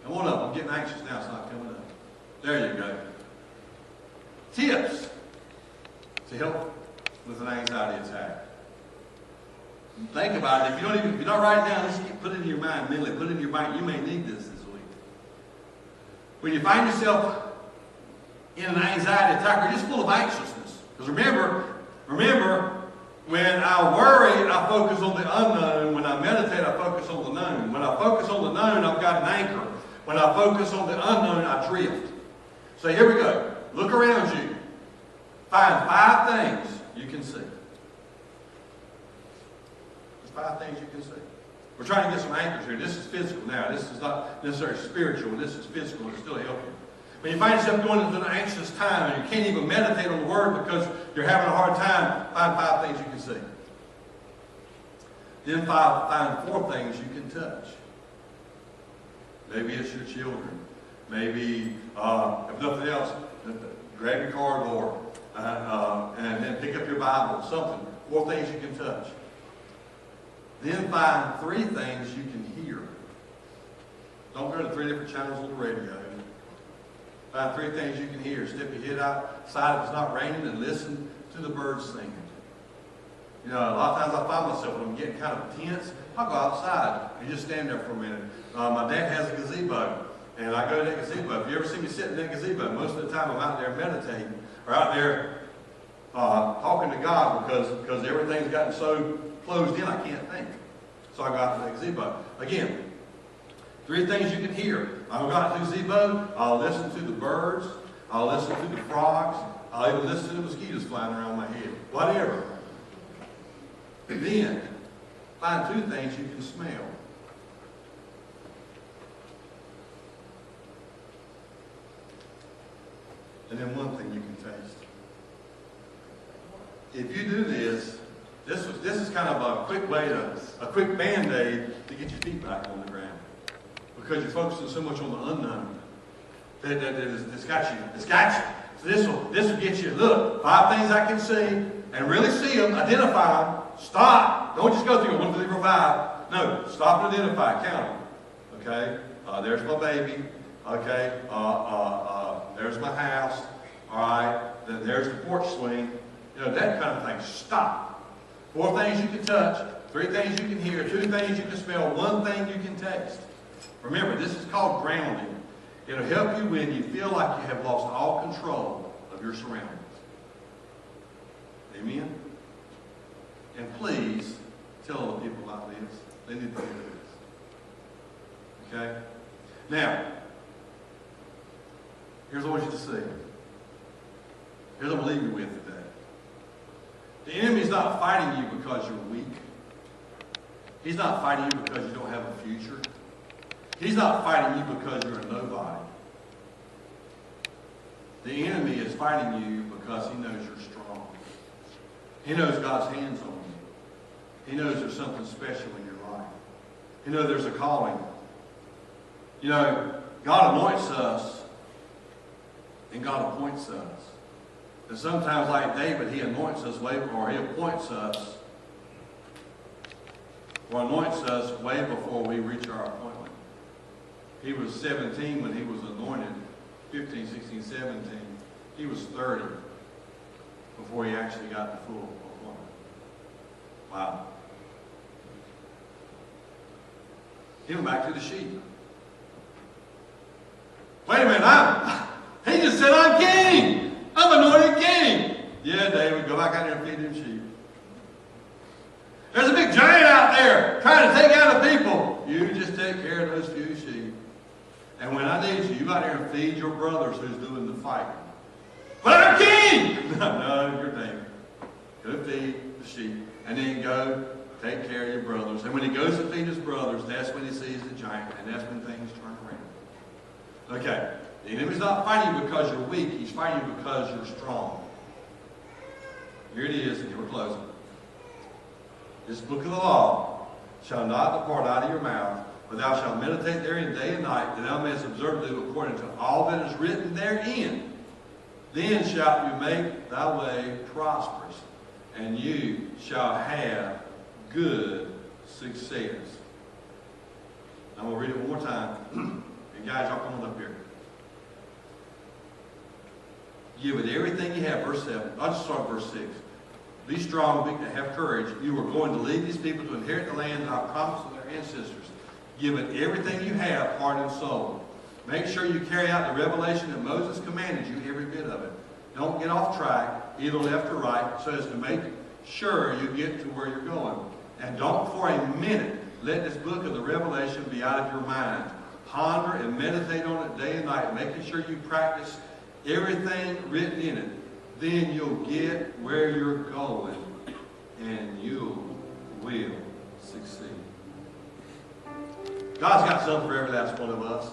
Come on up. I'm getting anxious now. It's not coming up. There you go. Tips to help with an anxiety attack. Think about it. If you're not writing down, just put it in your mind mentally. Put it in your mind. You may need this week. When you find yourself in an anxiety attack or just full of anxiousness, because remember, when I worry, I focus on the unknown. When I meditate, I focus on the known. When I focus on the known, I've got an anchor. When I focus on the unknown, I drift. So here we go. Look around you. Find 5 things you can see. There's 5 things you can see. We're trying to get some anchors here. This is physical now. This is not necessarily spiritual. This is physical. It'll still help you. When you find yourself going into an anxious time and you can't even meditate on the Word because you're having a hard time, find 5 things you can see. Then find 4 things you can touch. Maybe it's your children. Maybe, if nothing else, grab your car door and then pick up your Bible, something. 4 things you can touch. Then find 3 things you can hear. Don't go to 3 different channels on the radio. Find 3 things you can hear. Step your head outside if it's not raining and listen to the birds singing. You know, a lot of times I find myself when I'm getting kind of tense, I'll go outside and just stand there for a minute. My dad has a gazebo, and I go to that gazebo. If you ever see me sitting in that gazebo, most of the time I'm out there meditating or out there talking to God because everything's gotten so closed in I can't think. So I go out to the gazebo. Again, 3 things you can hear. I'll go out to the gazebo, I'll listen to the birds, I'll listen to the frogs, I'll even listen to the mosquitoes flying around my head. Whatever. Then, find 2 things you can smell. And then 1 thing you can taste. If you do this, this is kind of a quick way a quick Band-Aid to get your feet back on the ground. Because you're focusing so much on the unknown. That it's got you. It's got you. So this will get you, look, 5 things I can see, and really see them, identify them, stop. Don't just go through 1, 2, 3, 4, 5. No, stop and identify, count them. Okay? There's my baby. Okay? There's my house. All right? Then there's the porch swing. You know, that kind of thing. Stop. 4 things you can touch, 3 things you can hear, 2 things you can smell, 1 thing you can taste. Remember, this is called grounding. It'll help you when you feel like you have lost all control of your surroundings. Amen? And please tell other people about this. They need to hear this. Okay? Now, here's what I want you to see. Here's what I'm going to leave you with today. The enemy's not fighting you because you're weak. He's not fighting you because you don't have a future. He's not fighting you because you're a nobody. The enemy is fighting you because he knows you're strong. He knows God's hands on you. He knows there's something special in your life. He knows there's a calling. You know, God anoints us and God appoints us. And sometimes, like David, he anoints us or he appoints us or anoints us way before we reach our appointment. He was 17 when he was anointed, 15, 16, 17. He was 30 before he actually got the full appointment. Wow. He went back to the sheep. Wait a minute, he just said I'm king. I'm anointed king. Yeah, David, go back out there and feed them sheep. There's a big giant out there trying to take out the people. You just take care of those few sheep. And when I need you, you go out there and feed your brothers who's doing the fighting. But I'm king! No, you're David. Go feed the sheep. And then go take care of your brothers. And when he goes to feed his brothers, that's when he sees the giant. And that's when things turn around. Okay. The enemy's not fighting you because you're weak. He's fighting you because you're strong. Here it is, and here we're closing. This book of the law shall not depart out of your mouth, but thou shalt meditate therein day and night, that thou mayest observe to do according to all that is written therein. Then shalt you make thy way prosperous, and you shall have good success. I'm going to read it one more time. And guys, y'all come on up here. Give it everything you have. Verse 7. I'll just start verse 6. Be strong, have courage. You are going to lead these people to inherit the land that I promised to their ancestors. Give it everything you have, heart and soul. Make sure you carry out the revelation that Moses commanded you, every bit of it. Don't get off track, either left or right, so as to make sure you get to where you're going. And don't for a minute let this book of the Revelation be out of your mind. Ponder and meditate on it day and night, making sure you practice everything written in it. Then you'll get where you're going, and you will succeed. God's got something for every last one of us.